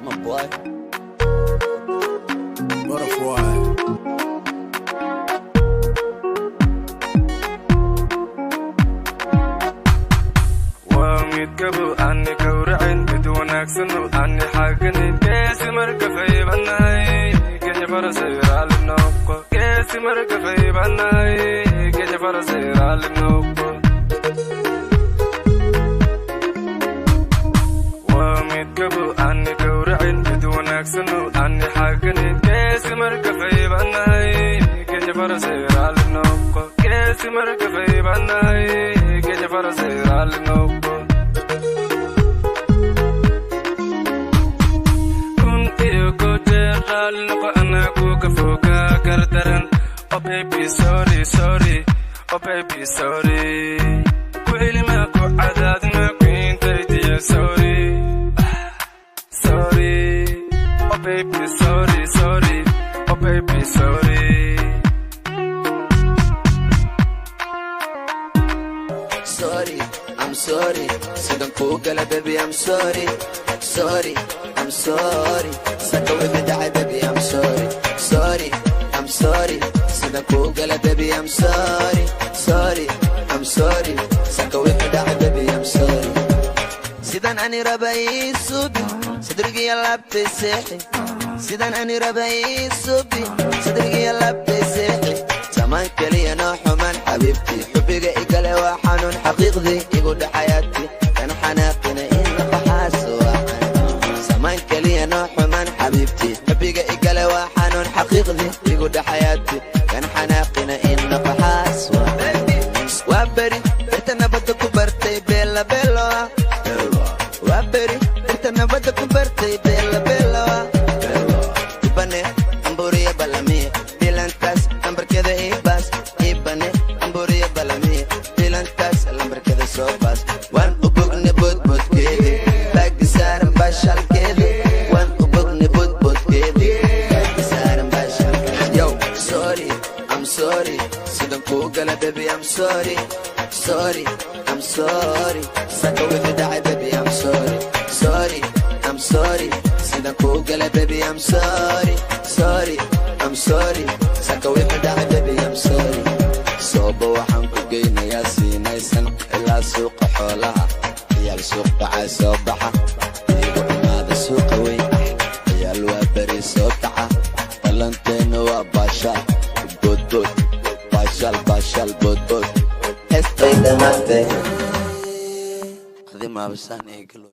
my boy. Butterfly. ومتقبل عني كورعين بدون أكسن عني حاجني كيس مركب في بناي كي فرسير على النوق كيس مركب في بناي كي فرسير على النوق ومتقبل عني كورعين بدون أكسن عني حاجني كيس مركب في بناي كي فرسير على النوق كيس مركب في بناي كي فرسير على النوق Oh baby sorry sorry oh baby sorry كل ما قعدت ما كنت تيجي sorry sorry oh baby sorry sorry oh baby sorry Sorry, I'm sorry. Sidang kugala, baby, I'm sorry. Sorry, I'm sorry. Saka wibidai, baby, I'm sorry. Sorry, I'm sorry. Sidang kugala, baby, I'm sorry. Sorry, I'm sorry. Saka wibidai, baby, I'm sorry. Sidan ani rabai subi, sidrigi alabte sehi. Sidan ani rabai subi, sidrigi alabte sehi. Zaman kaliya na human habibti. حبيقة إقالي وحنون حقيقي يقول حياتي كان حناقنا إنه بحاس وحنون زمان كلي نوح من حبيبتي حبيقة إقالي وحنون حقيقي يقول حياتي كان حناقنا إنه بحاس وحنون وابري بيتنا بدك برتي بيلا بيلا وابري بيتنا بدك برتي بيلا بيلا إباني أمبوريا بلامي بيلانتاس أمبر كده إيباس إباني أمبوريا بلامي بيلانتاس الأمبر كده صوباس وان أبوغني بود بود كده باقي سارم باشال كده وان أبوغني بود بود كده باقي سارم باشال كده Yo, sorry, I'm sorry Sidang kugala baby I'm sorry Sorry, I'm sorry Saka wibidai baby I'm sorry Sorry, I'm sorry Sidang kugala baby I'm sorry Sorry, I'm sorry Saka wibidai baby I'm sorry Soba waxaan ku geynayaa siinaysan ilaa suuqa xoolaha ciyaal suuq bacay soo baxa iigu xumaada suuqa weyn ah ciyaal waa beri soo kaca ballanteena waa baashaal boodbood baashaal baashaal boodbood heestay dhamaatay qadimaabasaan eegalo